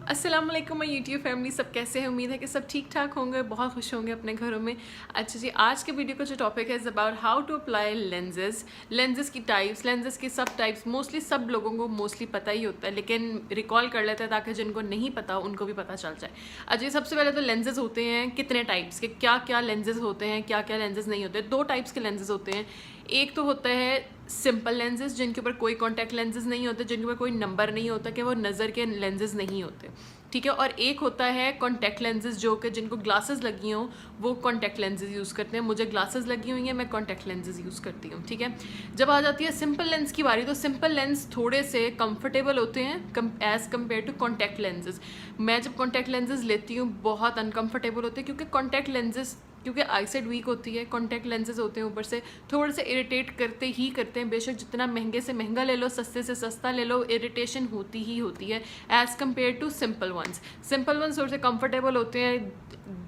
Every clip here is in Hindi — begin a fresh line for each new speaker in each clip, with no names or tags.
अस्सलाम वालेकुम माय यूट्यूब फैमिली, सब कैसे हैं? उम्मीद है कि सब ठीक ठाक होंगे, बहुत खुश होंगे अपने घरों में। अच्छा जी, आज के वीडियो का जो टॉपिक है is about how to apply lenses की टाइप्स, लेंजेज़ की सब टाइप्स। मोस्टली सब लोगों को मोस्टली पता ही होता है, लेकिन रिकॉल कर लेते हैं ताकि जिनको नहीं पता उनको भी पता चल जाए। अच्छा जी, सबसे पहले तो लेंजेज़ होते हैं कितने टाइप्स के, क्या क्या लेंजेज़ होते हैं, क्या क्या लेंजेज़ नहीं होते। दो टाइप्स के लेंजेज़ होते हैं। एक तो होता है सिंपल लेंजेज़ जिनके ऊपर कोई कॉन्टैक्ट लेंजेज़ नहीं होते, जिनके ऊपर कोई नंबर नहीं होता कि वो नज़र के लेंजेज़ नहीं होते, ठीक है। और एक होता है कॉन्टैक्ट लेंजेज़ जो कि जिनको ग्लासेस लगी हों वो कॉन्टैक्ट लेंजेज़ यूज़ करते हैं। मुझे ग्लासेस लगी हुई हैं, मैं कॉन्टैक्ट लेंजेज़ यूज़ करती हूँ, ठीक है। जब आ जाती है सिंपल लेंस की बारी, तो सिंपल लेंस थोड़े से कंफर्टेबल होते हैं एज़ कम्पेयर टू कॉन्टैक्ट लेंजेज़। मैं जब कॉन्टैक्ट लेंजेज़ लेती हूँ बहुत अनकम्फर्टेबल होते हैं, क्योंकि कॉन्टैक्ट लेंजेज़ क्योंकि आईसाइट वीक होती है, कॉन्टैक्ट लेंसेज होते हैं ऊपर से थोड़े से इरिटेट करते ही करते हैं। बेशक जितना महंगे से महंगा ले लो, सस्ते से सस्ता ले लो, इरिटेशन होती ही होती है as compare to simple ones. Simple ones थोड़े से कंफर्टेबल होते हैं,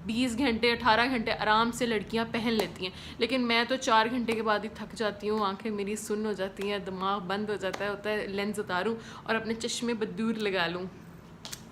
20 घंटे 18 घंटे आराम से लड़कियां पहन लेती हैं। लेकिन मैं तो 4 घंटे के बाद ही थक जाती हूँ, आंखें मेरी सुन्न हो जाती हैं, दिमाग बंद हो जाता है, होता है लेंस उतारूँ और अपने चश्मे बदूर लगा लूँ।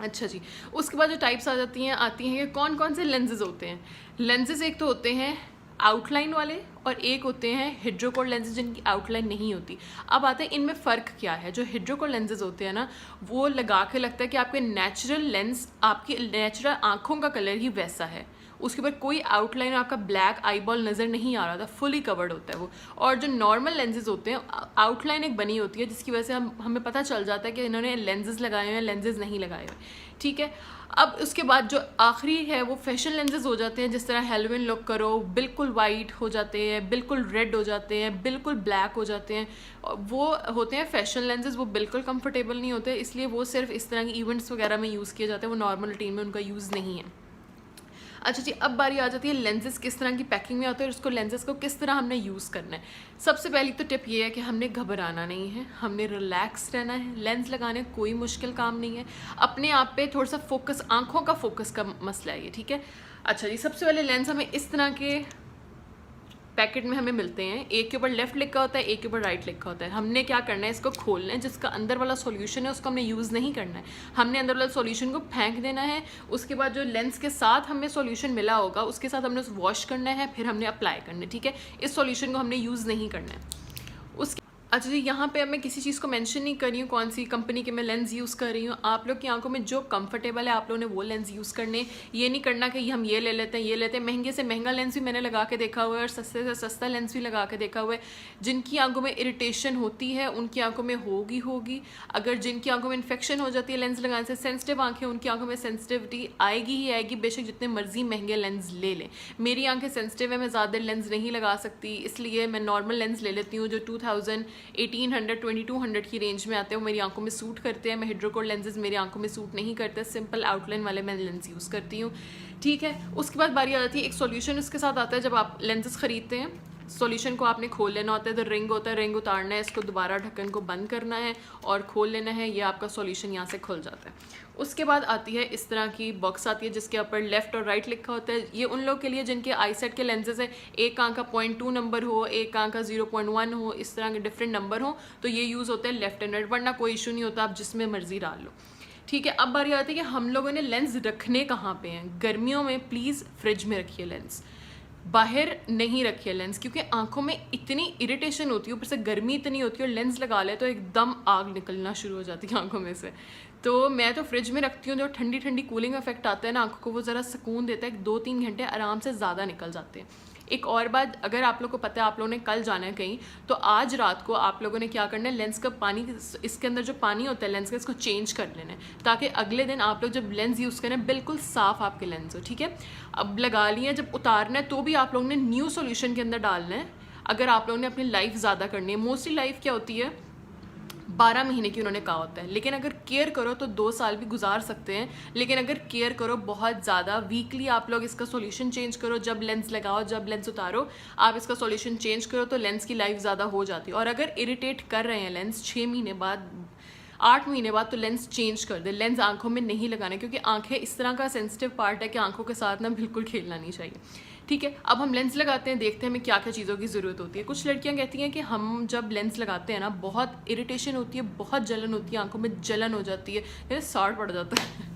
अच्छा जी, उसके बाद जो टाइप्स आती हैं कि कौन कौन से लेंसेज होते हैं। लेंसेज एक तो होते हैं आउटलाइन वाले और एक होते हैं हिड्रोकोर लेंसेज जिनकी आउटलाइन नहीं होती। अब आते हैं इनमें फ़र्क क्या है। जो हिड्रोकोर लेंसेज होते हैं ना, वो लगा के लगता है कि आपके नेचुरल लेंस, आपकी नेचुरल आँखों का कलर ही वैसा है, उसके ऊपर कोई आउटलाइन आपका ब्लैक आईबॉल नज़र नहीं आ रहा था, फुली कवर्ड होता है वो। और जो नॉर्मल लेंसेज होते हैं आउटलाइन एक बनी होती है जिसकी वजह से हमें पता चल जाता है कि इन्होंने लेंसेज लगाए हुए हैं, लेंसेज नहीं लगाए हुए, ठीक है। अब उसके बाद जो आखिरी है वो फैशन लेंसेज हो जाते हैं। जिस तरह हेलोविन लुक करो, बिल्कुल वाइट हो जाते हैं, बिल्कुल रेड हो जाते हैं, बिल्कुल ब्लैक हो जाते हैं, वो होते हैं फैशन लेंसेज। वो बिल्कुल कंफर्टेबल नहीं होते, इसलिए वो सिर्फ इस तरह की इवेंट्स वगैरह में यूज़ किए जाते हैं, वो नॉर्मल रूटीन में उनका यूज़ नहीं है। अच्छा जी, अब बारी आ जाती है लेंसेज किस तरह की पैकिंग में आते हैं और उसको लेंसेज को किस तरह हमने यूज़ करना है। सबसे पहली तो टिप ये है कि हमने घबराना नहीं है, हमने रिलैक्स रहना है। लेंस लगाने कोई मुश्किल काम नहीं है, अपने आप पे थोड़ा सा फोकस, आंखों का फोकस का मसला है ये, ठीक है। अच्छा जी, सबसे पहले लेंस हमें इस तरह के पैकेट में हमें मिलते हैं। एक के ऊपर लेफ्ट लिखा होता है, एक के ऊपर राइट लिखा होता है। हमने क्या करना है, इसको खोलना है, जिसका अंदर वाला सॉल्यूशन है उसको हमने यूज़ नहीं करना है, हमने अंदर वाला सॉल्यूशन को फेंक देना है। उसके बाद जो लेंस के साथ हमें सॉल्यूशन मिला होगा उसके साथ हमने उसे वॉश करना है, फिर हमने अप्लाई करना है, ठीक है। इस सॉल्यूशन को हमने यूज़ नहीं करना है। उसके अच्छा जी, यहाँ पे अब मैं किसी चीज़ को मेंशन नहीं कर रही हूँ कौन सी कंपनी के मैं लेंस यूज़ कर रही हूँ। आप लोग की आंखों में जो कंफर्टेबल है आप लोगों ने वो लेंस यूज़ करने। ये नहीं करना कि हम ये ले लेते हैं, ये लेते हैं। महंगे से महंगा लेंस भी मैंने लगा के देखा हुआ है और सस्ते से सस्ता लेंस भी लगा के देखा हुआ है। जिनकी आंखों में इरिटेशन होती है उनकी आंखों में होगी। अगर जिनकी आंखों में इन्फेक्शन हो जाती है लेंस लगाने से, सेंसिटिव आँखें, उनकी आंखों में सेंसिटिविटी आएगी ही आएगी, बेशक जितने मर्जी महंगे लेंस ले लें। मेरी आंखें सेंसिटिव है, मैं ज़्यादा लेंस नहीं लगा सकती, इसलिए मैं नॉर्मल लेंस ले लेती हूँ जो 1800 2200 की रेंज में आते हैं, वो मेरी आंखों में सूट करते हैं। मैं हिड्रोकोर लेंसेज मेरी आंखों में सूट नहीं करते, सिंपल आउटलाइन वाले मैं लेंस यूज़ करती हूँ, ठीक है। उसके बाद बारी आ जाती है एक सॉल्यूशन उसके साथ आता है। जब आप लेंसेज ख़रीदते हैं, सॉल्यूशन को आपने खोल लेना होता है। तो रिंग होता है, रिंग उतारना है, इसको दोबारा ढक्कन को बंद करना है और खोल लेना है, ये आपका सॉल्यूशन यहाँ से खुल जाता है। उसके बाद आती है इस तरह की बॉक्स आती है जिसके ऊपर लेफ़्ट और राइट लिखा होता है। ये उन लोग के लिए जिनके आईसेट के लेंसेज है, एक आंख का 0.2 नंबर हो, एक आंख का 0.1 हो, इस तरह के डिफरेंट नंबर हो, तो ये यूज़ होते हैं लेफ्ट एंड राइट, वरना कोई इशू नहीं होता, आप जिसमें मर्जी डाल लो, ठीक है। अब बारी आती है कि हम लोगों ने लेंस रखने कहाँ पे हैं। गर्मियों में प्लीज़ फ्रिज में रखिए लेंस, बाहर नहीं रखिए लेंस, क्योंकि आंखों में इतनी इरिटेशन होती है, ऊपर से गर्मी इतनी होती है और लेंस लगा ले तो एकदम आग निकलना शुरू हो जाती है आंखों में से। तो मैं तो फ्रिज में रखती हूँ, जो ठंडी ठंडी कूलिंग इफेक्ट आता है ना आंखों को, वो ज़रा सुकून देता है। 2-3 घंटे आराम से ज़्यादा निकल जाते हैं। एक और बात, अगर आप लोग को पता है आप लोगों ने कल जाना है कहीं, तो आज रात को आप लोगों ने क्या करना है, लेंस का पानी, इसके अंदर जो पानी होता है लेंस का, इसको चेंज कर लेना है, ताकि अगले दिन आप लोग जब लेंस यूज़ करें बिल्कुल साफ़ आपके लेंस हो, ठीक है। अब लगा लिए, जब उतारना है तो भी आप लोगों ने न्यू सॉल्यूशन के अंदर डालना है। अगर आप लोगों ने अपनी लाइफ ज़्यादा करनी है, मोस्टली लाइफ क्या होती है 12 महीने की उन्होंने कहा होता है, लेकिन अगर केयर करो तो 2 साल भी गुजार सकते हैं। लेकिन अगर केयर करो बहुत ज़्यादा, वीकली आप लोग इसका सॉल्यूशन चेंज करो, जब लेंस लगाओ जब लेंस उतारो आप इसका सॉल्यूशन चेंज करो, तो लेंस की लाइफ ज़्यादा हो जाती है। और अगर इरिटेट कर रहे हैं लेंस 6 महीने बाद, 8 महीने बाद, तो लेंस चेंज कर दे। लेंस आंखों में नहीं लगाने, क्योंकि आंखें इस तरह का सेंसिटिव पार्ट है कि आंखों के साथ ना बिल्कुल खेलना नहीं चाहिए, ठीक है। अब हम लेंस लगाते हैं, देखते हैं हमें क्या क्या चीज़ों की ज़रूरत होती है। कुछ लड़कियां कहती हैं कि हम जब लेंस लगाते हैं ना बहुत इरिटेशन होती है, बहुत जलन होती है, आंखों में जलन हो जाती है, जैसे साड़ पड़ जाता है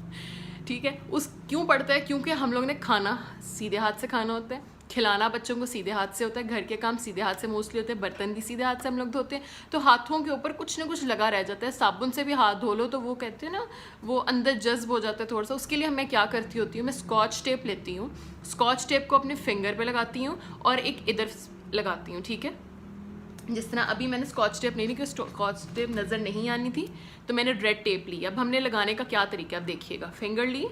ठीक है। उस क्यों पड़ता है? क्योंकि हम लोग ने खाना सीधे हाथ से खाना होता है, खिलाना बच्चों को सीधे हाथ से होता है, घर के काम सीधे हाथ से मोस्टली होते हैं, बर्तन भी सीधे हाथ से हम लोग धोते हैं, तो हाथों के ऊपर कुछ ना कुछ लगा रह जाता है। साबुन से भी हाथ धो लो तो वो कहते हैं ना वो अंदर जज्ब हो जाता है थोड़ा सा। उसके लिए मैं क्या करती होती हूँ, मैं स्कॉच टेप लेती हूँ, स्कॉच टेप को अपने फिंगर पे लगाती हूँ और एक इधर लगाती हूँ, ठीक है। जिस तरह अभी मैंने स्कॉच टेप नहीं ली क्योंकि स्कॉच टेप नज़र नहीं आनी थी, तो मैंने रेड टेप ली। अब हमने लगाने का क्या तरीका है, अब देखिएगा। फिंगर ली,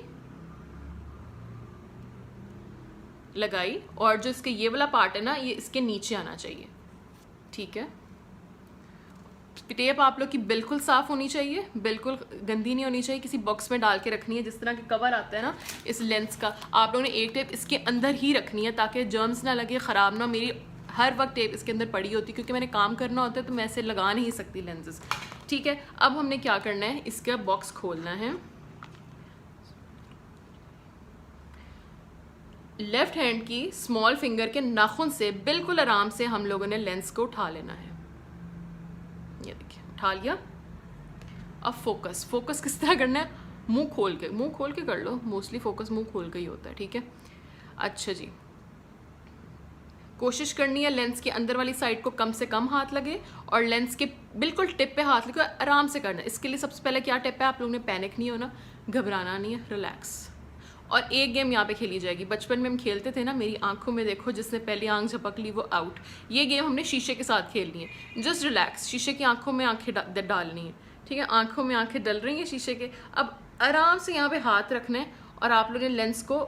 लगाई, और जो इसके ये वाला पार्ट है ना, ये इसके नीचे आना चाहिए, ठीक है। टेप आप लोग की बिल्कुल साफ़ होनी चाहिए, बिल्कुल गंदी नहीं होनी चाहिए। किसी बॉक्स में डाल के रखनी है, जिस तरह के कवर आता है ना इस लेंस का, आप लोगों ने एक टेप इसके अंदर ही रखनी है ताकि जर्म्स ना लगे, ख़राब ना। मेरी हर वक्त टेप इसके अंदर पड़ी होती क्योंकि मैंने काम करना होता है, तो मैं ऐसे लगा नहीं सकती लेंसेज, ठीक है। अब हमने क्या करना है, इसका बॉक्स खोलना है। लेफ्ट हैंड की स्मॉल फिंगर के नाखून से बिल्कुल आराम से हम लोगों ने लेंस को उठा लेना है। ये देखिए, उठा लिया। अब फोकस किस तरह करना है, मुंह खोल के कर लो। मोस्टली फोकस मुंह खोल के ही होता है, ठीक है। अच्छा जी, कोशिश करनी है लेंस के अंदर वाली साइड को कम से कम हाथ लगे और लेंस के बिल्कुल टिप पे हाथ लगे, आराम से करना है। इसके लिए सबसे पहले क्या टिप है, आप लोगों ने पैनिक नहीं होना, घबराना नहीं है, रिलैक्स। और एक गेम यहाँ पे खेली जाएगी, बचपन में हम खेलते थे ना, मेरी आंखों में देखो, जिसने पहली आंख झपक ली वो आउट। ये गेम हमने शीशे के साथ खेलनी है। जस्ट रिलैक्स, शीशे की आंखों में आंखें डालनी है, ठीक है। आंखों में आंखें डल रही हैं शीशे के। अब आराम से यहाँ पे हाथ रखना है और आप लोगों ने लेंस को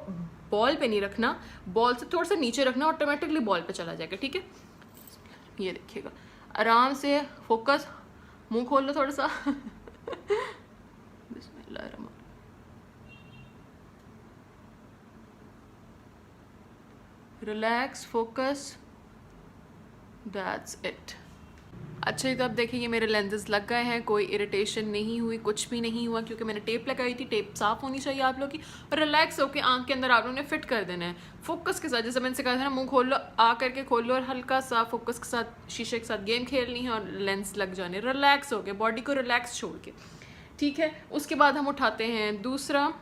बॉल पे नहीं रखना, बॉल से थोड़ा सा नीचे रखना, ऑटोमेटिकली बॉल पे चला जाएगा, ठीक है। ये देखिएगा, आराम से फोकस, मुंह खोल लो थोड़ा सा बिस्मिल्लाह, रिलैक्स, फोकस, दैट्स इट। अच्छा, तो अब देखिए ये मेरे लेंसेज लग गए हैं, कोई इरिटेशन नहीं हुई, कुछ भी नहीं हुआ क्योंकि मैंने टेप लगाई थी। टेप साफ़ होनी चाहिए आप लोग की, और रिलैक्स होकर आंख के अंदर आप लोगों ने फिट कर देना है फोकस के साथ। जैसे मैंने कहा था ना, मुंह खोल लो, आ करके खोल लो और हल्का सा फोकस के साथ शीशे के साथ गेम खेलनी है और लेंस लग जाने। रिलैक्स हो गए, बॉडी को रिलैक्स छोड़ के, ठीक है। उसके बाद हम उठाते हैं दूसरा,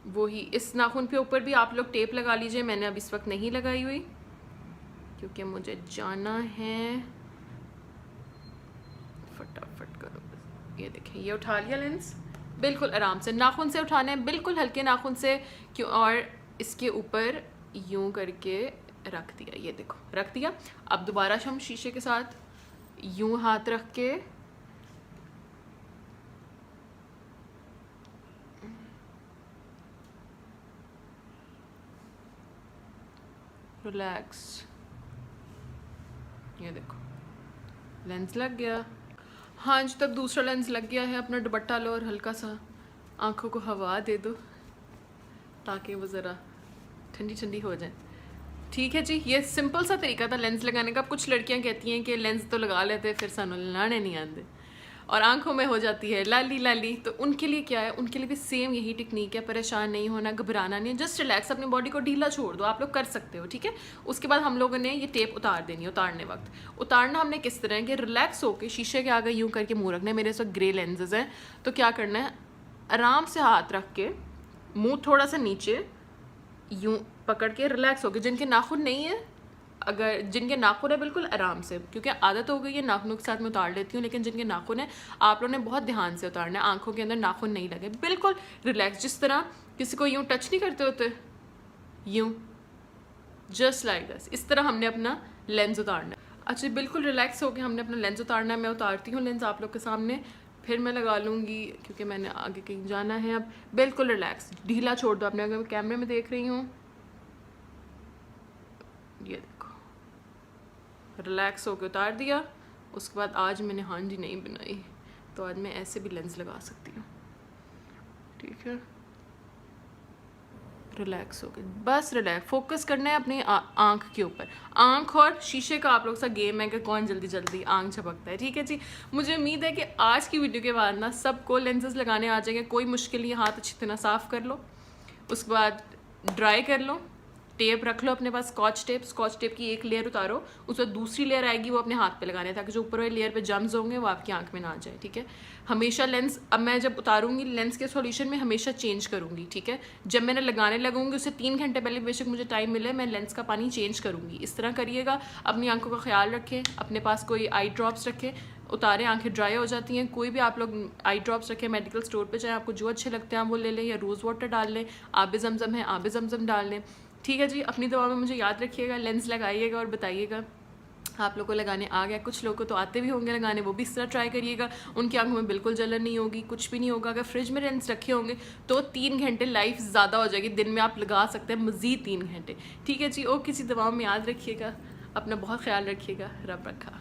वही इस नाखून के ऊपर भी आप लोग टेप लगा लीजिए। मैंने अब इस वक्त नहीं लगाई हुई क्योंकि मुझे जाना है, फटाफट करो। ये देखिए, ये उठा लिया लेंस, बिल्कुल आराम से नाखून से उठाना है, बिल्कुल हल्के नाखून से क्यों, और इसके ऊपर यूं करके रख दिया। ये देखो, रख दिया। अब दोबारा हम शीशे के साथ यूं हाथ रख के रिलैक्स, ये देखो लेंस लग गया। हाँ जी, तब दूसरा लेंस लग गया है। अपना दुपट्टा लो और हल्का सा आंखों को हवा दे दो ताकि वो ज़रा ठंडी ठंडी हो जाए, ठीक है जी। ये सिंपल सा तरीका था लेंस लगाने का। कुछ लड़कियां कहती हैं कि लेंस तो लगा लेते फिर सानू लाने नहीं आते और आंखों में हो जाती है लाली लाली, तो उनके लिए क्या है, उनके लिए भी सेम यही टेक्निक है। परेशान नहीं होना, घबराना नहीं है, जस्ट रिलैक्स, अपनी बॉडी को ढीला छोड़ दो, आप लोग कर सकते हो, ठीक है। उसके बाद हम लोगों ने ये टेप उतार देनी है। उतारने वक्त उतारना हमने किस तरह है कि रिलैक्स होकर शीशे के आगे यूँ करके मुँह रखना है। मेरे सब ग्रे लेंसेज हैं, तो क्या करना है, आराम से हाथ रख के मुँह थोड़ा सा नीचे यूँ पकड़ के रिलैक्स होकर, जिनके नाखून नहीं है, अगर जिनके नाखून है बिल्कुल आराम से, क्योंकि आदत हो गई है नाखूनों के साथ मैं उतार लेती हूँ, लेकिन जिनके नाखून है आप लोगों ने बहुत ध्यान से उतारना है। आंखों के अंदर नाखून नहीं लगे, बिल्कुल रिलैक्स, जिस तरह किसी को यूँ टच नहीं करते होते, यूँ, जस्ट लाइक दिस, इस तरह हमने अपना लेंस उतारना है। अच्छा, बिल्कुल रिलैक्स होकर हमने अपना लेंस उतारना है। मैं उतारती हूँ लेंस आप लोग के सामने, फिर मैं लगा लूँगी क्योंकि मैंने आगे कहीं जाना है। अब बिल्कुल रिलैक्स, ढीला छोड़ दो अपने, अगर मैं कैमरे में देख रही हूँ, ये देखो, रिलैक्स होकर उतार दिया। उसके बाद आज मैंने हांडी नहीं बनाई, तो आज मैं ऐसे भी लेंस लगा सकती हूँ, ठीक है। रिलैक्स हो गए, बस रिलैक्स, फोकस करना है अपनी आँख के ऊपर। आँख और शीशे का आप लोग सा गेम है कि कौन जल्दी जल्दी आँख झपकता है, ठीक है जी। मुझे उम्मीद है कि आज की वीडियो के बाद ना सबको लेंसेज लगाने आ जाएंगे, कोई मुश्किल नहीं। हाथ अच्छी तरह साफ़ कर लो, उसके बाद ड्राई कर लो, टेप रख लो अपने पास, स्कॉच टेप की एक लेयर उतारो, उसमें दूसरी लेयर आएगी वो अपने हाथ पे लगाने है, ताकि जो ऊपर वाली लेयर पे जम्स होंगे वो आपकी आंख में ना आ जाए, ठीक है। हमेशा लेंस, अब मैं जब उतारूंगी लेंस के सॉल्यूशन में हमेशा चेंज करूंगी, ठीक है। जब मैंने लगाने लगूंगी उससे 3 घंटे पहले बेशक मुझे टाइम मिले, मैं लेंस का पानी चेंज करूंगी। इस तरह करिएगा। अपनी आंखों का ख्याल रखें, अपने पास कोई आई ड्रॉप्स रखें, उतारें, आंखें ड्राई हो जाती हैं, कोई भी आप लोग आई ड्रॉप्स रखें मेडिकल स्टोर पे, चाहे आपको जो अच्छे लगते हैं आप वो ले लें, या रोज़ वाटर डाल लें, आबे ज़मज़म है आबे ज़मज़म डाल लें, ठीक है जी। अपनी दवा में मुझे याद रखिएगा, लेंस लगाइएगा और बताइएगा आप लोगों को लगाने आ गया। कुछ लोगों को तो आते भी होंगे लगाने, वो भी इस तरह ट्राई करिएगा, उनकी आंखों में बिल्कुल जलन नहीं होगी, कुछ भी नहीं होगा। अगर फ्रिज में लेंस रखे होंगे तो 3 घंटे लाइफ ज़्यादा हो जाएगी, दिन में आप लगा सकते हैं मज़ीद 3 घंटे, ठीक है जी। और किसी दवाओं में याद रखिएगा, अपना बहुत ख्याल रखिएगा, रब रखा।